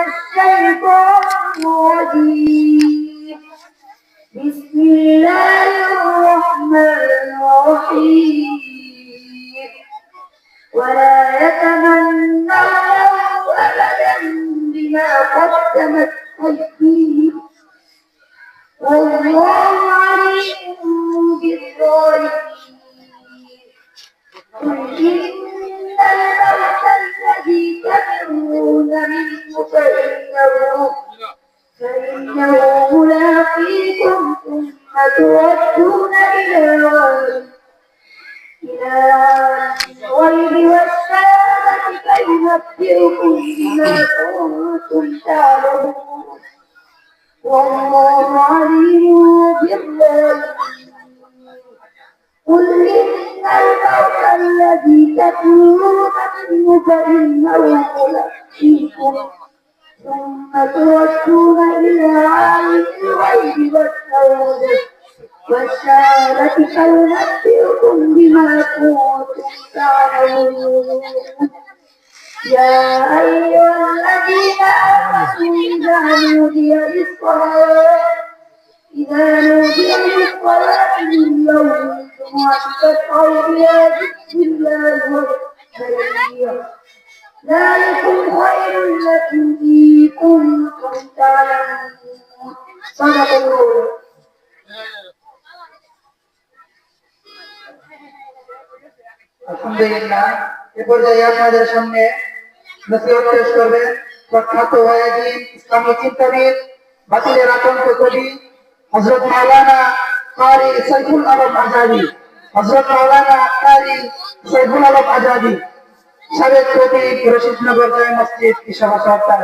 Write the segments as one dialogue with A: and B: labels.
A: الشيطان الرجيم بسم الله الرحمن الرحيم ولا يتمنونه أبدا بما قدمت أيديهم والله عليم بالظالمين قل إن الموت الذي تفرون منه فإنه ملاقيكم ثم تردون إلى الغيب والشهادة فينبئكم بما كنتم تعملون والله عليم بالظالمين قل إن الموت الذي تفرون منه فإنه ملاقيكم ثم تردون إلى عالم الغيب والشهادة فينبئكم بما كنتم تعملون يا أيها الذين آمنوا إذا نودي للصلاة من يوم الجمعة فاسعوا إلى ذكر الله والتكبير ذلكم خير لكم إن كنتم تعلمون صدق الله.
B: আলহামদুলিল্লাহ এ পর্যায়ে আপনাদের সামনে নসিহত পেশ করবেন প্রখ্যাত ওয়াইজিন ইসলামী চিন্তাবিদ বাতিলের আতঙ্ক কবি হযরত মাওলানা কারি সাইফুল আলম আজাদি সাবেক খতিব রশিদনগর জামে মসজিদ ইশারা সরকার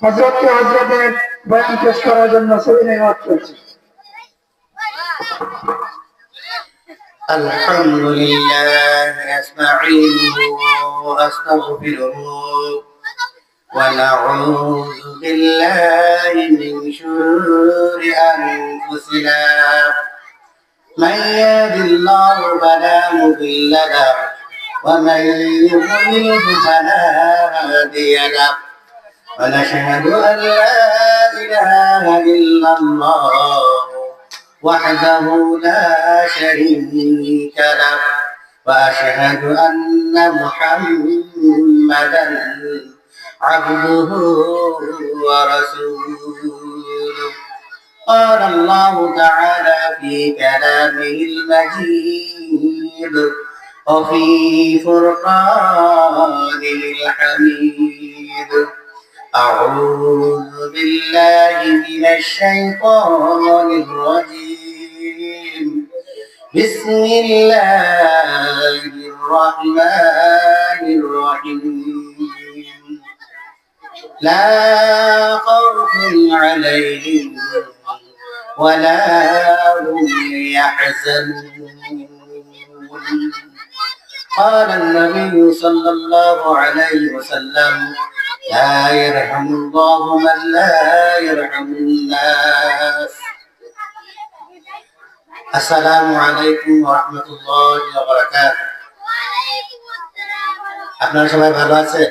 B: হযরতের বয়ান পেশ করার জন্য সবিনয় অনুরোধ করছি।
C: الحمد لله نستعينه وأستغفره ونعوذ بالله من شرور أنفسنا من يهد الله فلا مضل له ومن يضلل فلا هادي له ونشهد أن لا إله إلا الله وحده لا شريك له وأشهد أن محمدا عبده ورسوله قال الله تعالى في كلامه المجيد وفي فرقانه الحميد أعوذ بالله من الشيطان الرجيم بسم الله الرحمن الرحيم لا خوف عليهم ولا هم يحزنون قال النبي صلى الله عليه وسلم لا يرحم الله من لا يرحم الناس السلام عليكم ورحمة الله وبركاته আপনারা সবাই ভালো আছেন?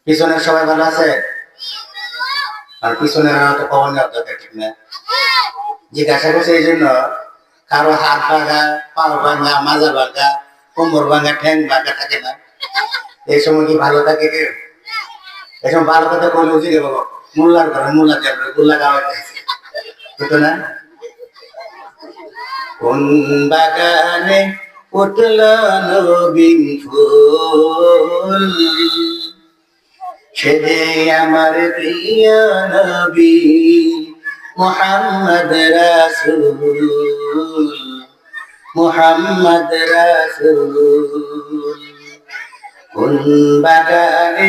C: পিছনের সবাই ভালো আছে? আর পিছনের তো খবর নেওয়া দরকার, ঠিক না? জিজ্ঞাসা করছে এই জন্য, কারো হাত ভাঙা, পাও ভাঙা, মাজা ভাঙা, কোমর ভাঙা, ঠ্যাং ভাঙা থাকে না? এই সময় কি ভালো থাকে কেউ? এই সময় ভালো কথা বলে উচিত বাবা, মোল্লার ঘরে মোল্লা যাবে, গোল্লা গাওয়া খাইছে, বুঝতো না? কোন বাগানে উঠল নবীন ফুল, সে যে আমার প্রিয় নবী মুহাম্মদ রাসূল, মুহাম্মদ রাসূল। কোন বাগানে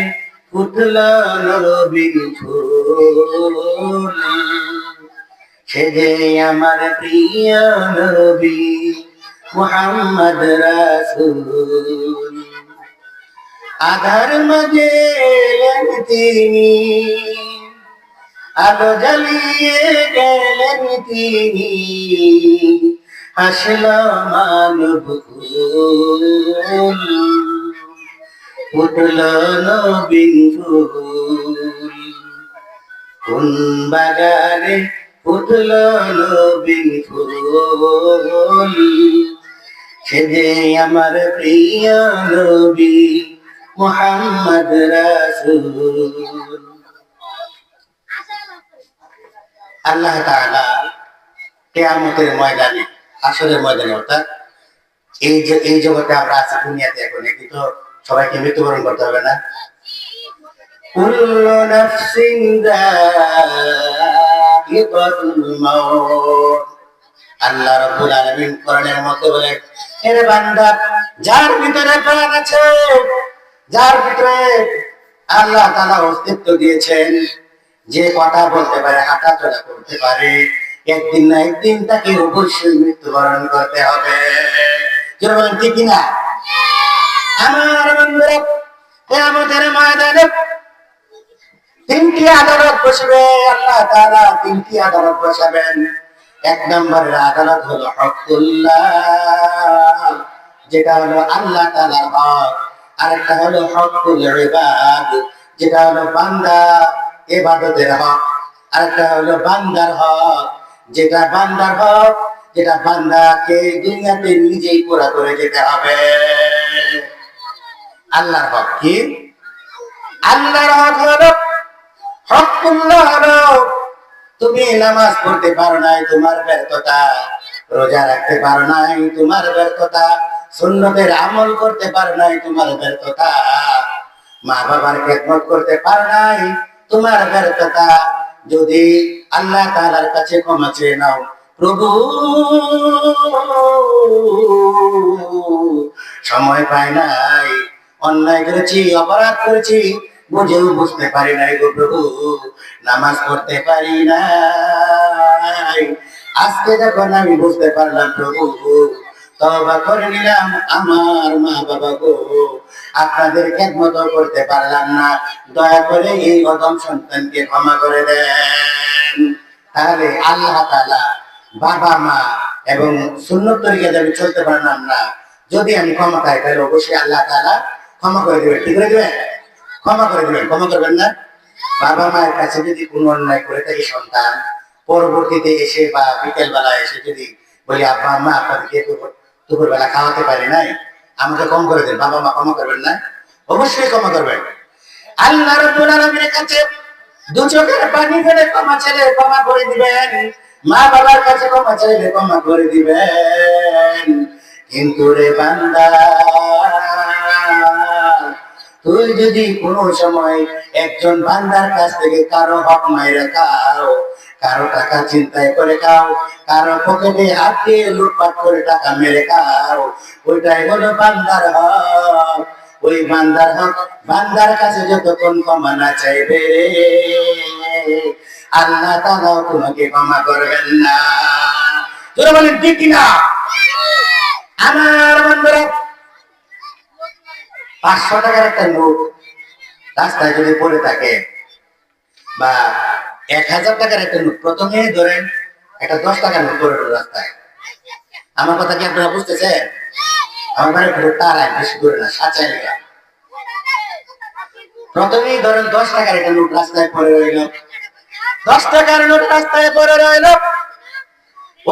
C: ফুটল নবীন ফুল, সে যে আমার প্রিয় নবী মুহাম্মদ রাসূল। আধার মাঝে এলেন তিনি, আলো জ্বালিয়ে গেলেন তিনি, হাসল মানব কুল। ফুটলো নবীন ফুল, কোন বাগানে ফুটলো নবীন ফুল, সে যে আমার প্রিয় নবী মুহাম্মদ রাসূল। আল্লাহ তাআলা কিয়ামতের ময়দানে, হাসরের ময়দানে, অর্থাৎ এই জগতে আমরা আছি দুনিয়াতে, এখন কিন্তু সবাইকে মৃত্যুবরণ করতে হবে না। কুল্লু নাফসিন যায়িকাতুল মাউত। আল্লাহ রাব্বুল আলামিন কোরআনের মধ্যে বলেন, হে বান্দা, যার ভিতরে প্রাণ আছে, যার ভিতরে আল্লাহ তাআলা অস্তিত্ব দিয়েছেন, যে কথা বলতে পারে, হাঁটা চলা করতে পারে, একদিন না একদিন তাকে অবশ্যই মৃত্যুবরণ করতে হবে। যারা বলেন ঠিক কিনা? আমার বন্ধুরা, কিয়ামতের ময়দানে তিনটি আদালত বসবে। আল্লাহ তাআলা তিনটি আদালত বসাবেন। এক নম্বরের আদালত হলো হকুল্লাহ, যেটা হলো আল্লাহ তাআলার হক। আরেকটা হলো হকুল ইবাদ, যেটা হলো বান্দা ইবাদতের হক। আরেকটা হলো বান্দার হক, যেটা বান্দার হক, যেটা বান্দাকে দুনিয়াতে নিজেই পুরা করে যেতে হবে। আল্লাহর হক কি? আল্লাহর হক হলো হকুল্লাহ হলো তুমি নামাজ পড়তে পারো নাই, তোমার ব্যর্থতা। রোজা রাখতে পারো নাই, তোমার ব্যর্থতা। সুন্নতের আমল করতে পারো নাই, তোমার ব্যর্থতা। মা বাবার খেদমত করতে পারো নাই, তোমার ব্যর্থতা। যদি আল্লাহ তাআলার কাছে ক্ষমা চেয়ে নাও, প্রভু সময় পায় নাই, অন্যায় করেছি, অপরাধ করেছি, বুঝেও বুঝতে পারি নাই গো প্রভু, নামাজ পড়তে পারি নাই। আজকে যখন আমি বুঝতে পারলাম প্রভু, তওবা করে নিলাম, আমার মা বাবা গো, আপনাদের খেদমত করতে পারলাম না, দয়া করে এই অদম সন্তানকে ক্ষমা করে দেন। তাহলে আল্লাহ তাআলা, বাবা মা এবং সুন্নত তরিকায় আমি চলতে পারলাম না, যদি আমি ক্ষমা পাই, তাহলে অবশ্যই আল্লাহ তাআলা ক্ষমা করে দিবেন। ঠিক করে দিবেন? ক্ষমা করে দিবেন। ক্ষমা করবেন না? বাবা মায়ের কাছে যদি কোনো অন্যায় করে থাকে সন্তান, পরবর্তীতে এসে বা বিকেল বেলা এসে যদি বলি, আব্বা আম্মা আপনাদেরকে দুপুর বেলা খাওয়াতে পারি নাই, আমাকে কম করে দেন, বাবা মা ক্ষমা করবেন না? অবশ্যই ক্ষমা করবেন। আল্লাহ রাব্বুল আলামিনের কাছে দু চোখের পানি ফেলে ক্ষমা চাইলে ক্ষমা করে দিবেন, মা বাবার কাছে ক্ষমা চাইলে ক্ষমা করে দিবেন। কিন্তু রে বান্দা, তুই যদি কোনো সময় একজন বান্দার কাছ থেকে কারো হক মাইরা খাও, কারো টাকা চিন্তায় করে খাও, কারো পকেটে হাত দিয়ে লুটপাট করে টাকা মেরে খাও, ওইটাই হলো বান্দার হক। ওই বান্দার হক বান্দার কাছে যতক্ষণ ক্ষমা না চাইবে, আল্লাহ তাআলাও তোমাকে ক্ষমা করবেন না। যারা বলেন ঠিক কিনা? আমার বন্ধুরা, 500 টাকার একটা নোট রাস্তায় যদি পড়ে থাকে, বা 1000 টাকার একটা নোট, প্রথমে ধরেন একটা 10 টাকার নোট পড়ে রাস্তায়, আমার কথা কি আপনারা বুঝতেছেন? আমার বাড়ি একটু তারায়, বেশি করে না, সাঁচাই নিলাম। প্রথমেই ধরেন 10 টাকার একটা নোট রাস্তায় পড়ে রইল, 10 টাকার নোট রাস্তায় পড়ে রইল।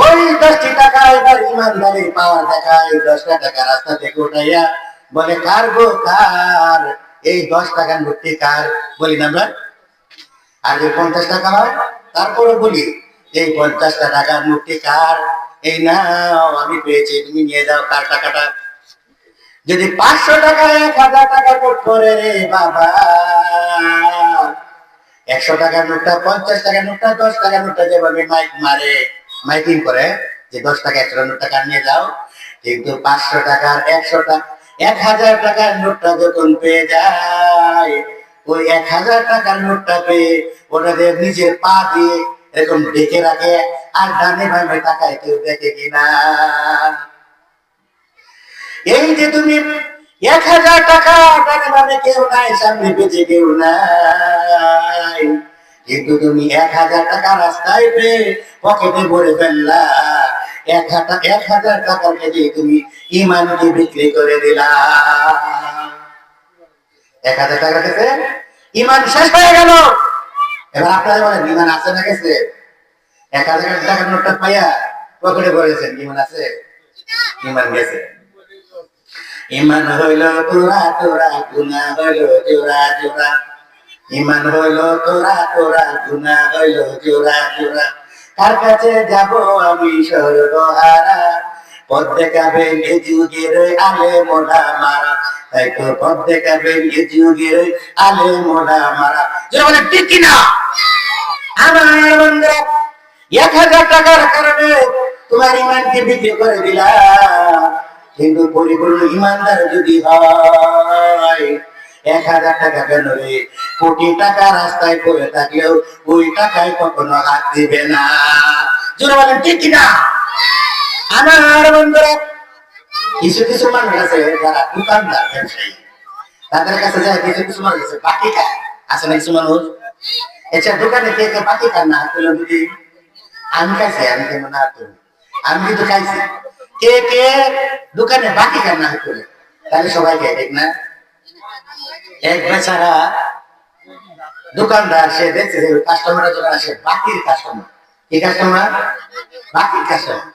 C: ওই 10টি টাকা এবার ইমানদারির পাওয়ার দেখায়, 10টা টাকা রাস্তা থেকে উঠাইয়া বলে, কার গো কার? এই 10 টাকার নোটটি কার? বলি না আমরা? আর যে 50 টাকা হয়, তারপরে বলি, এই 50টা টাকার নোটটি কার? এই নাও, আমি পেয়েছি, তুমি নিয়ে যাও, কার টাকাটা? যদি 500 টাকা 1000 টাকা নোট করে রে বাবা, 100 টাকার নোটটা, 50 টাকার নোটটা, 10 টাকার নোটটা যেভাবে মাইক মারে, মাইকিং করে যে 10 টাকা 100 নোট টাকা নিয়ে যাও, কিন্তু 500 টাকার 100 টাকা 1000 টাকার নোটটা যখন পেয়ে যায়, ওই 1000 টাকার নোটটা পেয়ে ওটাকে নিজের পা দিয়ে এরকম ঢেকে রাখে, আর ডানে বামে তাকায়, কেউ দেখে কিনা। এই যে তুমি 1000 টাকা ডানে বামে কেউ নাই, সামনে পেছনে কেউ নাই, কিন্তু তুমি 1000 টাকা রাস্তায় পেয়ে পকেটে ভরে ফেললা, 1000 টাকার কেজি তুমি ইমানকে বিক্রি করে দিলা। 1000 টাকা গেছে, ইমান শেষ হয়ে গেল। এবার আপনারা বলেন ইমান আছে না গেছে? 1000 টাকার নোটটা পাইয়া পকেটে ভরেছেন, ইমান আছে? ইমান গেছে। ইমান হইল তোরা তোরা, গুনাহ হইল জোড়া জোড়া। ইমান হইল তোরা তোরা, গুনাহ হইল জোড়া জোড়া। কার কাছে যাব আমি সর্বহারা, পথ দেখাবেন এ যুগের আলে মোড়া মারা। তাই তো পথ দেখাবেন এ যুগের আলে মোড়া মারা। যেটা বলে ঠিক কিনা? আমার বন্ধুরা, 1000 টাকার কারণে তোমার ইমানকে বিক্রি করে দিলা। কিন্তু পরিপূর্ণ ইমানদার যদি হয়, 1000 টাকা কেন রে, কোটি টাকা রাস্তায় পড়ে থাকলেও ওই টাকায় কখনো হাত দিবে না। জোরে বলেন ঠিক কিনা? আমার বন্ধুরা, কিছু কিছু মানুষ আছে যারা দোকানদার ব্যবসায়ী, তাদের কাছে যায় কিছু কিছু মানুষ আছে বাকি খায়। আছে না কিছু মানুষ? এছাড়া দোকানে কে কে বাকি খান না হাত তুলে দিদি? আমি খাইছি, আমি কেমন হাত তুলি? আমি কিন্তু খাইছি। কে কে দোকানে বাকি খান না হাত তুলে? তাহলে সবাই খায়, ঠিক না? এক বেচারা দোকানদার, সে দেখছে যে কাস্টমারের দোকান আসে বাকির কাস্টমার। কি কাস্টমার? বাকির কাস্টমার।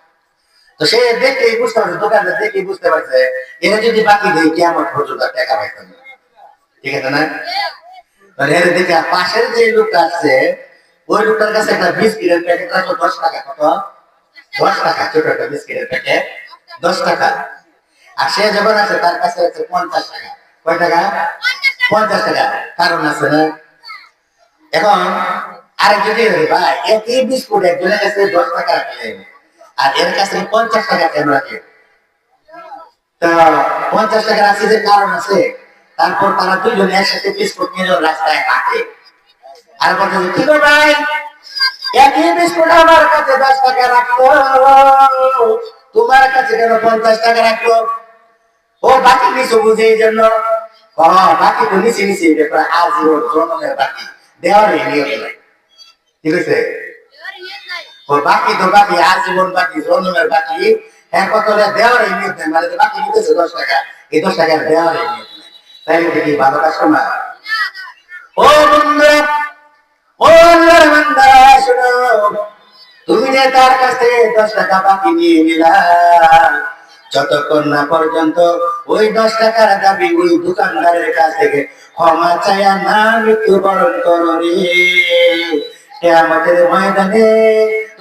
C: তো সে দেখেই বুঝতে পারছে, দোকানদার দেখেই বুঝতে পারছে এরা যদি বাকি দেয় কিয়ামত পর্যন্ত টাকা পাইতে হবে। ঠিক আছে না? এর দেখে পাশের যে লোকটা আছে, ওই লোকটার কাছে একটা বিস্কিটের প্যাকেট রাখলো 10 টাকা। কত? 10 টাকা। ছোট একটা বিস্কিটের প্যাকেট 10 টাকা। আর সে যখন আছে তার কাছে আছে 50 টাকা। কয় টাকা? 50 টাকা। কারণ আছে না? এখন আরেক যদি ভাই একই বিস্কুট একজনের কাছে 10 টাকা রাখলে আর এর কাছে 50 টাকা কেন রাখে? তা 50 টাকা রাখছে যে কারণ আছে। তারপর তারা দুইজনে একসাথে বিস্কুট নিয়ে রাস্তায় হাঁটে। আর বলতে কি গো ভাই, একই বিস্কুট আমার কাছে 10 টাকা রাখলো, তোমার কাছে কেন 50 টাকা রাখলো? ও বাকি নিচু বুঝে এই জন্য। বাকি তো নিচে নিচে আজীবন জন্মের বাকি দেওয়ার নিয়ম নাই। ঠিক আছে? ও বাকি তো বাকি, আজীবন বাকি, জন্মের বাকি। হ্যাঁ, কত দেওয়ার নিয়ম নেই, মানে বাকি নিতেছে 10 টাকা, এই 10 টাকার দেওয়ার নিয়ম নেই। তাই কি ভালো কাস্টমার? ও বন্ধুরা, ও আল্লাহর বান্দারা, শোনো, তুমি যে তার কাছে 10 টাকা বাকি নিয়ে নিলা, যতক্ষণ না পর্যন্ত ওই 10 টাকার দাবি ওই দোকানদারের কাছ থেকে ক্ষমা চায়া না মৃত্যুবরণ করো রে, কিয়ামতের ময়দানে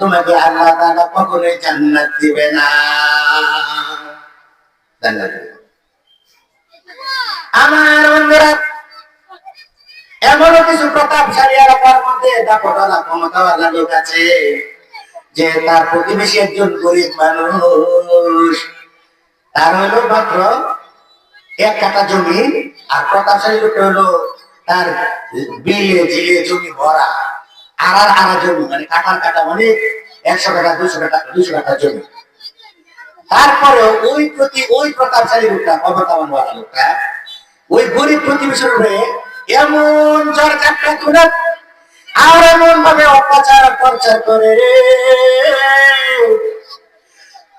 C: তোমাকে আল্লাহ তাআলা কখনোই জান্নাত দিবে না। জান্নাত দিবে। আমার বন্ধুরা, এমনও কিছু প্রতাপশালী এলাকার মধ্যে দাপটওয়ালা ক্ষমতাওয়ালা লোক আছে যে তার প্রতিবেশী একজন গরিব মানুষ, তার হলো মাত্র 1 কাঠা জমি, আর প্রতাপশালী লোক হলো তার বিলে জিলে জমি ভরা, আড়া জমি, মানে কাঠার কাঠা, মানে 100 কাঠা 200 কাঠা জমি। তারপরেও ওই প্রতাপশালী লোকটা, ক্ষমতাবান লোকটা ওই গরিব প্রতিবেশীর উপরে এমন ঝড় ঝাপটা তুলে আর এমন ভাবে অত্যাচার প্রচার করে রে,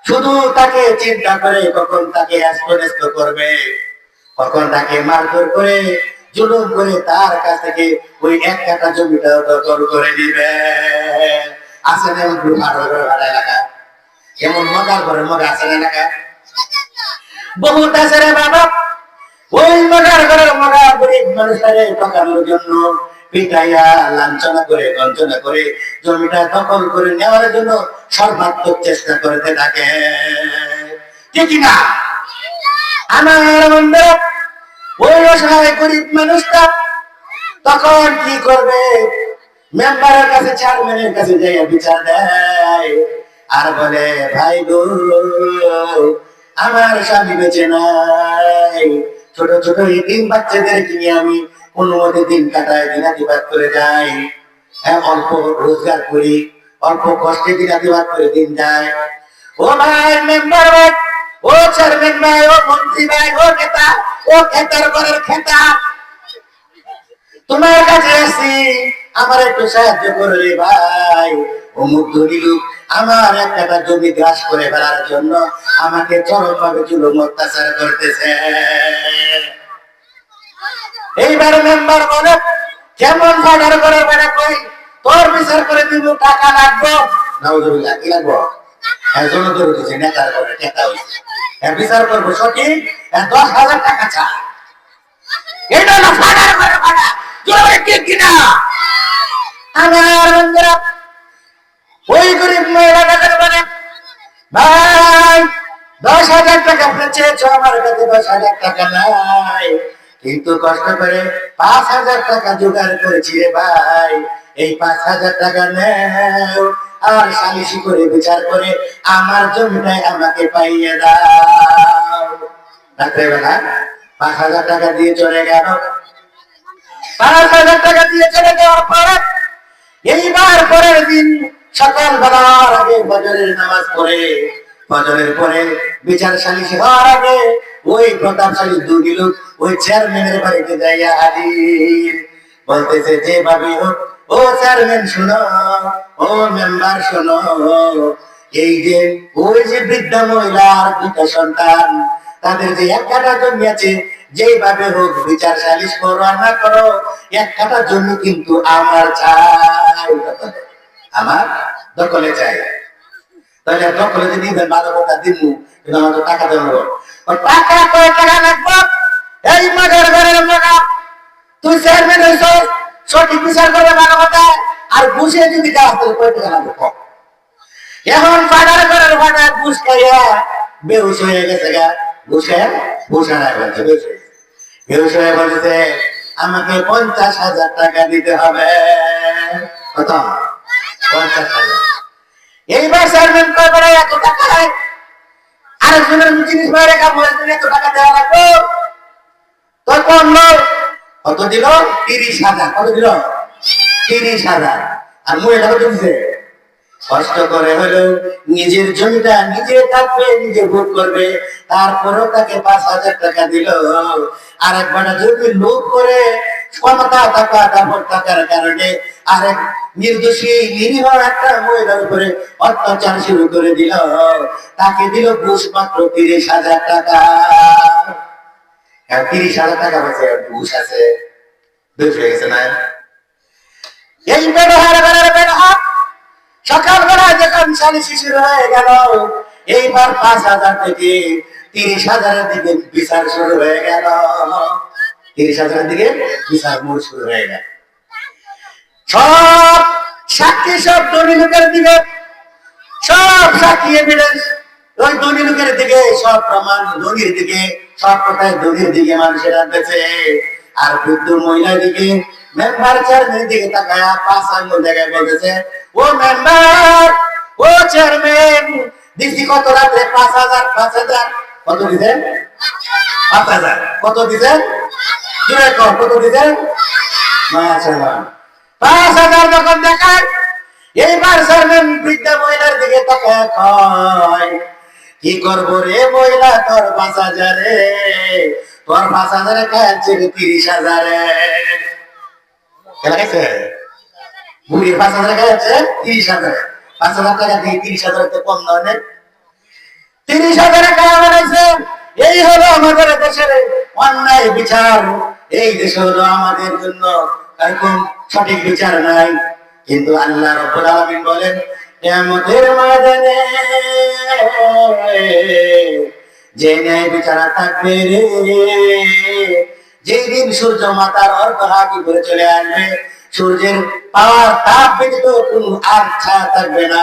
C: শুধু তাকে চিন্তা করে কখন তাকে অ্যাস্ত করবে, কখন তাকে মারধর করে জুলুম করে তার কাছ থেকে ওই 1 কাঠা জমিটা দখল করে দিবে। আছে না এমন ভাড়া এলাকা? এমন মজার করে মজা আছে না এলাকা? বহুত আছে রে বাবা। ওই মজার ঘরের মজা গরিব মানুষের ঠকানোর জন্য পিটাইয়া লাঞ্ছনা করে বঞ্চনা করে জমিটা দখল করে নেওয়ার জন্য সর্বাত্মক চেষ্টা করতে থাকে। ঠিক না? আমার বন্ধু, ওই অসহায় গরিব মানুষটা তখন কি করবে? মেম্বারের কাছে, চেয়ারম্যানের কাছে যাইয়া বিচার দেয় আর বলে, ভাই গো, আমার স্বামী বেঁচে নাই, ছোট ছোট এতিম বাচ্চাদেরকে নিয়ে আমি কোনো মতে দিন কাটায়, দিনাতিপাত করে যাই। হ্যাঁ, অল্প রোজগার করি, অল্প কষ্টে দিনাতিপাত করে দিন যায়। ও ভাই মেম্বার ভাই, ও চেয়ারম্যান ভাই, ও মন্ত্রী ভাই, ও নেতা, ও খেতার ঘরের খেতা, তোমার কাছে আসি, আমার একটু সাহায্য করলে ভাই। অমুক ধনী লোক আমার 1 কাঠা জমি গ্রাস করে ফেলার জন্য আমাকে চরমভাবে জুলুম অত্যাচার করতেছে। এইবার মেম্বার বলে কেমন ফাটার করে বেড়া কই তোর বিচার করে দিব টাকা লাগবো নাউজুবিল্লাহ কি লাগবো একজন ধরে দিয়েছে নেতার করে নেতা হয়েছে বিচার করবো সঠিক 10,000 টাকা চা এটা না ফাটার করে ফাটা জোরে ঠিক কিনা আমার বন্ধুরা ওই গরিব মহিলাটাকে বলে ভাই 10,000 টাকা আপনি চেয়েছো আমার কাছে 10,000 টাকা নাই কিন্তু কষ্ট করে 5,000 টাকা জোগাড় করেছি রে ভাই এই 5,000 টাকা নেও আর সালিশি করে বিচার করে আমার জমিটাই আমাকে পাইয়ে দাও রাত্রেবেলা 5,000 টাকা দিয়ে চলে গেল 5,000 টাকা দিয়ে চলে যাওয়ার পরে এইবার পরের দিন সকাল বেলার আগে ফজরের নামাজ পড়ে ফজরের পরে বিচার সালিশি হওয়ার আগে ওই প্রতাপশালী দুই লোক ওই চেয়ারম্যানের বাড়িতে যাইয়া হাজির বলতেছে যেভাবে হোক ও চেয়ারম্যান শোনো ও মেম্বার শোনো এই যে ওই যে বৃদ্ধা মহিলার দুটা সন্তান তাদের যে এক কাঠা জমি আছে যেভাবে হোক বিচার সালিশ করো আর না করো এক কাঠা জমি কিন্তু আমার চাই আমার দখলে চাই তাহলে দখলে যদি নিবেন ভালো কথা দিব কিন্তু আমার তো টাকা দেবো টাকা কয় টাকা লাগবো এই মাগার ঘরের মাগা তুই চেয়ারম্যান হইছ সঠিক বিচার করবে ভালো কথা আর ঘুষে যদি দেওয়া তাহলে কয় টাকা লাগবে কম এখন ফাটার ঘরের ফাটা ঘুষ খাইয়া বেহুশ হয়ে গেছে গা ঘুষ খাইয়া ঘুষ হারায় বলছে বেহুশ হয়ে বলছে আমাকে 50,000 টাকা দিতে হবে কত 50,000 এইবার চেয়ারম্যান কয় বলে এত টাকা আরেকজনের জিনিস বাইরে কাম হয়েছে এত টাকা দেওয়া লাগবে তোর কম লোক কত দিল 30,000 কত দিল 30,000 আর মহিলা কত দিছে কষ্ট করে হলো নিজের জমিটা নিজে থাকবে নিজে ভোগ করবে তারপরেও তাকে 5,000 টাকা দিল আর একবার জমি লোক করে ক্ষমতা থাকা তারপর থাকার কারণে আরেক নির্দোষী নিরীহ একটা মহিলার উপরে অত্যাচার শুরু করে দিল তাকে দিল ঘুষ মাত্র 30,000 টাকা 30,000 টাকা বসে ঘুষ আছে বেশ হয়ে গেছে না এই ব্যবহার করার ব্যবহার সকালবেলা যখন সালিশি শুরু হয়ে গেল এইবার 5,000 থেকে 30,000 এর দিকে বিচার শুরু হয়ে গেল 30,000 এর দিকে বিচার মোড় শুরু হয়ে গেল সব সাক্ষী সব ধনী লোকের দিকে সব সাক্ষী এভিডেন্স ওই ধনী লোকের দিকে সব প্রমাণ ধনীর দিকে সব কথায় ধনীর দিকে মানুষের আনতেছে আর বৃদ্ধ মহিলার দিকে মেম্বার চেয়ারম্যানের দিকে তাকায় 5 আঙ্গুল দেখায় বলতেছে ও মেম্বার ও চেয়ারম্যান দিছি কত রাত্রে 5,000 কত দিছেন 5,000 কত দিছেন জোরে কর কত দিছেন মাশাআল্লাহ 5,000 যখন দেখায় এইবার চেয়ারম্যান বৃদ্ধা মহিলার দিকে তাকায় কয় কি করব রে মহিলা তোর 5,000 রে তোর 5,000 খাচ্ছে 30,000 রে কেলা গেছে বুড়ি 5,000 খাচ্ছে 30,000 5,000 টাকা দিয়ে 30,000 তো কম নয় 30,000 টাকা বানাইছে এই হলো আমাদের দেশের অন্যায় বিচার এই দেশে হলো আমাদের জন্য এরকম সঠিক বিচার নাই কিন্তু আল্লাহ রাব্বুল আলামিন বলেন কিয়ামতের ময়দানে যে ন্যায় বিচার থাকবে রে যেদিন সূর্য মাথার অর্ধহাতি করে চলে আসবে সূর্যের পাওয়ার তাপ ব্যতীত কোনো আর ছায়া থাকবে না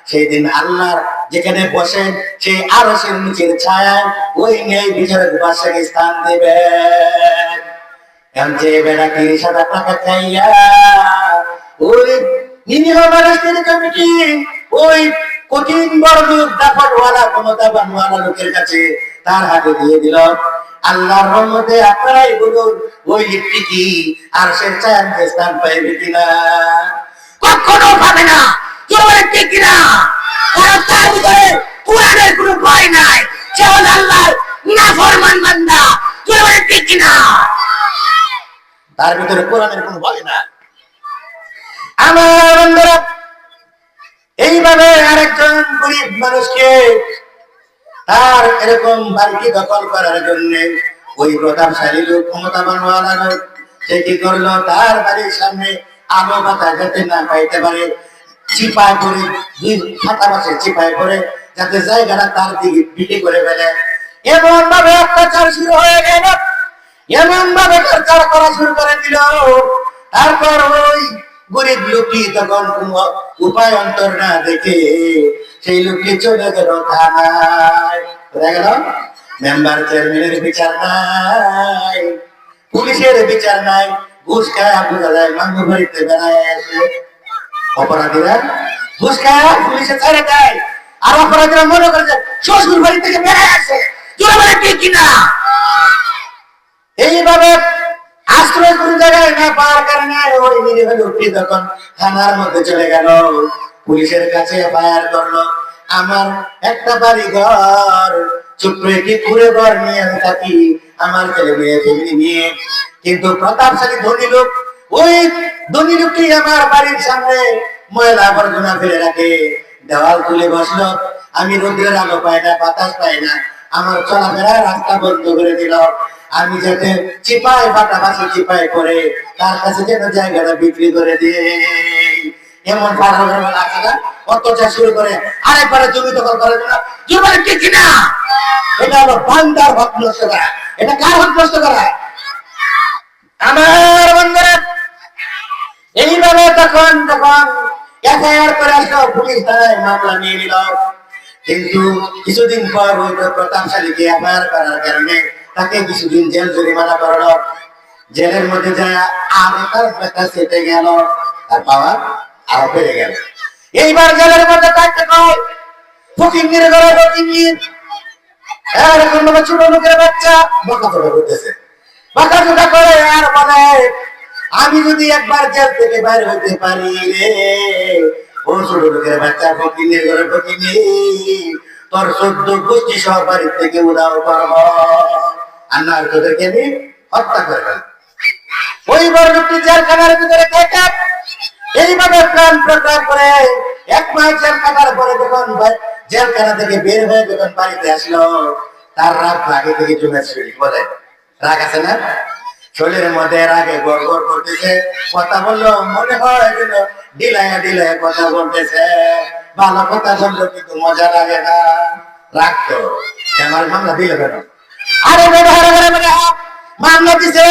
C: সেদিন আল্লাহ যেখানে বসেন সেই আরশের নিচের ছায়ায় ওই ন্যায় বিচারের বাসাকে স্থান দেবেন এখন যে বেড়া 30,000 টাকা খাইয়া ওই নিরীহ মানুষদের কমিটি ওই কঠিন বড় লোক দাপটওয়ালা ক্ষমতাবানওয়ালা লোকের কাছে তার হাতে দিয়ে দিল আল্লাহর রহমতে আপনারাই বলুন ওই লিপটি কি আর সে চান স্থান পাইবে কিনা কখনো পাবে না জোরে ঠিক কিনা কারণ তার ভিতরে কোরআনের কোনো ভয় নাই সে হলো আল্লাহর নাফরমান বান্দা জোরে ঠিক কিনা তার ভিতরে কোরআনের কোনো ভয় নাই আমার বন্ধুরা এইভাবে আরেকজন গরিব মানুষকে তার এরকম বাড়িটি দখল করার জন্য ওই প্রতাপশালী লোক ক্ষমতাবান লোক সে কি করলো, তার বাড়ির সামনে আলো বাতাস যাতে না পাইতে পারে চিপায় করে, দুই ফাটা বাসে চিপায় করে, যাতে জায়গাটা তার দিকে বিক্রি করে ফেলে। এমন ভাবে অত্যাচার শুরু হয়ে গেল, এমন ভাবে অত্যাচার করা শুরু করে দিল। তারপর ওই গরিব লোকটি তখন কোনো উপায় অন্তর না দেখে সেই লোকটি চলে গেল থানায়। কোথায় গেল? মেম্বার চেয়ারম্যানের বিচার নাই, পুলিশের বিচার নাই, ঘুষ খায় বোঝা যায় মানুষ বাড়িতে বেড়ায় আসে। অপরাধীরা ঘুষ খায় পুলিশে ছেড়ে দেয়, আর অপরাধীরা মনে করে যে শ্বশুর বাড়ি থেকে বেড়ায় আসে। ঠিক কিনা? এইভাবে আশ্রয় কোন জায়গায় না পাওয়ার কারণে ওই নিরীহ লোকটি তখন থানার মধ্যে চলে গেল, পুলিশের কাছে এফআইআর করলো, আমার একটা বাড়ি ঘর, ছোট্ট একটি কুড়ে ঘর নিয়ে আমি থাকি, আমার ছেলে মেয়ে ফ্যামিলি নিয়ে। কিন্তু প্রতাপশালী ধনী লোক, ওই ধনী লোকটি আমার বাড়ির সামনে ময়লা আবর্জনা ফেলে রাখে, দেওয়াল তুলে বসলো, আমি রোদ্রের আলো পাই না, বাতাস পাই না, আমার চলাফেরার রাস্তা বন্ধ করে দিল। আমি যাতে চিপায় পাটাপাশি চিপায় করে তার কাছে যেন জায়গাটা বিক্রি করে দিয়ে এমন আছে না, অত্যাচার শুরু করে। আরেকবারে জমি দখল করে না, জমি ঠিক না? এটা হলো বান্দার হক নষ্ট করা। এটা কার হক নষ্ট করা? আমার বন্ধুরা, এইভাবে তখন তখন এফআইআর করে আসলো, পুলিশ থানায় মামলা নিয়ে নিল। কিন্তু কিছুদিন পর ওই প্রতাপশালীকে এফআইআর করার কারণে তাকে কিছুদিন জেল জরিমানা করলো। জেলের মধ্যে যায় আরো তার ব্যথা সেটে গেল, তার পাওয়ার আরো বেড়ে গেল। এইবার জেলের মধ্যে থাকতে হয় ফকির ঘরে ফকির, এরকম ভাবে ছোট লোকের বাচ্চা বকাচোকা করতেছে, বকাচোকা করে আর বলে আমি যদি একবার জেল থেকে বাইরে হইতে পারি রে, ও ছোট লোকের বাচ্চা ফকির ঘরে ফকির, তোর 14 গোষ্ঠী সহ বাড়ির থেকে উদাও করব, আর না তোদেরকে আমি হত্যা করে ফেলব। ওই বড় লোকটি জেলখানার ভিতরে থেকে এইভাবে প্ল্যান প্রোগ্রাম করে 1 মাস জেল কাটার পরে যখন জেলখানা থেকে বের হয়ে যখন বাড়িতে আসলো, তার রাগ আগে থেকে জমে শরীর বলে রাগ আছে না, শরীরের মধ্যে রাগে গড় গড় করতেছে। কথা বললো মনে হয় যেন ডিলায় ডিলায় কথা বলতেছে, ভালো কথা বললো কিন্তু মজা লাগে না। রাগ তো আমার মামলা দিলে কেন? আরে মামলা দিছে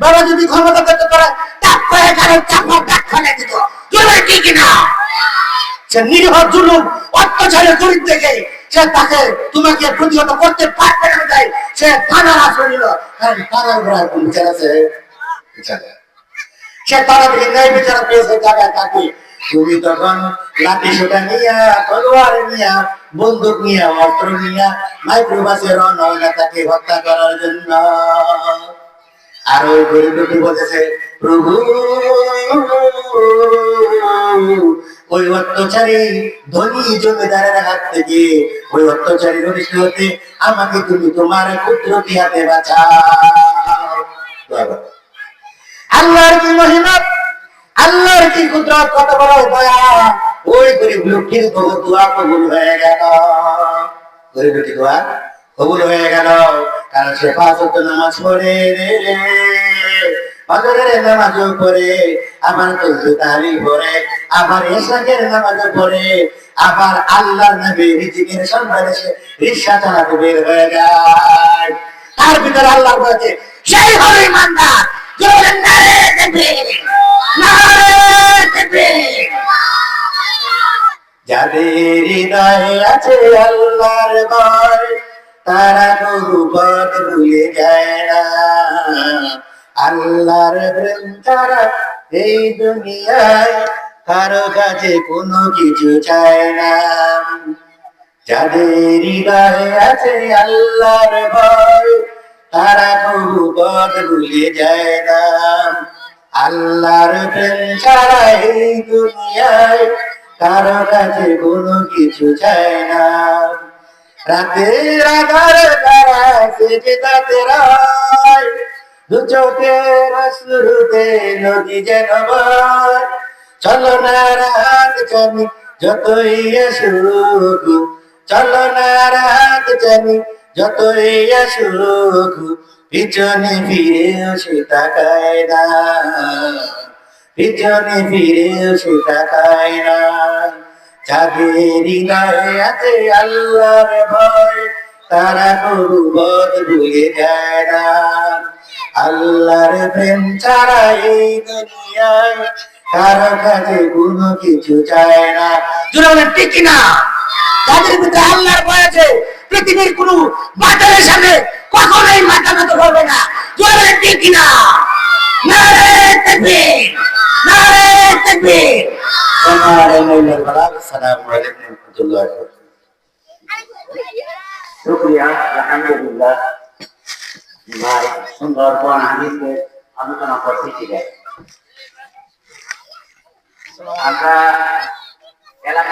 C: বাবা, যদি ক্ষমতা করতে পারে ঠিক কিনা? সে নিরীহ জুলুম অত্যাচারের চরিত্র দেখে সে তাকে তোমাকে প্রতিহত করতে পারবে না, তাই সে থানার আশ্রয় নিল। কারণ থানার ঘরে কোন বিচার আছে? সে তাড়াতাড়ি ন্যায় বিচার পেয়েছে জায়গায় থাকি। তুমি তখন লাঠি সোটা নিয়া, তলোয়ার নিয়া, বন্দুক নিয়া, অস্ত্র নিয়া মাইক্রোবাসে রওনা হইলা তাকে হত্যা করার জন্য। আর ওই গরিব লোকটি বলতেছে প্রভু, ওই অত্যাচারী ধনী জমিদারের হাত থেকে, ওই অত্যাচারী অনিষ্ট হতে আমাকে তুমি তোমার কুদরতি হাতে বাঁচাও। আল্লাহর কি মহিমা, আল্লাহর কি কুদরত, কত বড় দয়া! ওই গরিব লোকটির দোয়া কবুল হয়ে গেল, গরিব লোকটির দোয়া কবুল হয়ে গেল। কারণ সে 5 ওয়াক্ত নামাজ পড়ে, ফজরের নামাজও পড়ে, আবার তাহলিল পড়ে, আবার ইশরাকের নামাজও পড়ে, আবার আল্লাহর নবী রিজিকের সন্ধানে সে রিকশা চালাতে বের হয়ে যায়। তার ভিতরে আল্লাহ বলছে সেই হলো ইমানদার, জোরে নারে তাকবীর, নারে তাকবীর। যাদের হৃদয়ে আছে আল্লাহর ভয়, তারা কবু পথ ভুলে যায় না। আল্লাহর প্রেম ছাড়া এই দুনিয়ায় কারো কাছে কোনো কিছু চায় না। যাদের হৃদয়ে আছে আল্লাহর ভয়, তারা কবু পথ ভুলে যায় না। আল্লাহর প্রেম ছাড়া এই দুনিয়ায় কারো কাছে কোনো কিছু চায় না। রাতের আধারে তারা সেজদাতে রয়, দু চোখের শুরুতে নদী যেন বয়। চলো না রাত জানি যতই আসুক, চলো না রাত জানি যতই আসুক, পিছনে ফিরেও সে তাকায় না, পিছনে ফিরেও সে তাকায় না। যাদের হৃদয়ে আছে আল্লাহর ভয়, তারা কবু পথ ভুলে যায় না। আল্লাহর প্রেম ছাড়া এই দুনিয়ায় কারো কাছে কোনো কিছু চায় না। জোরে বলেন ঠিক কিনা? যাদের ভিতরে আল্লাহর ভয় আছে, পৃথিবীর কোনো বাতিলের সামনে কখনোই মাথা নত করবে না। জোরে বলেন ঠিক কিনা? নারে তাকবীর, নারে তাকবীর। আসসালামু আলাইকুম ওয়া রাহমাতুল্লাহি ওয়া বারাকাতুহু। শুকরিয়া, আলহামদুলিল্লাহ। ভাই সুন্দর কোরআন হাদিসে আলোচনা করতে শিখে আমরা এলাকা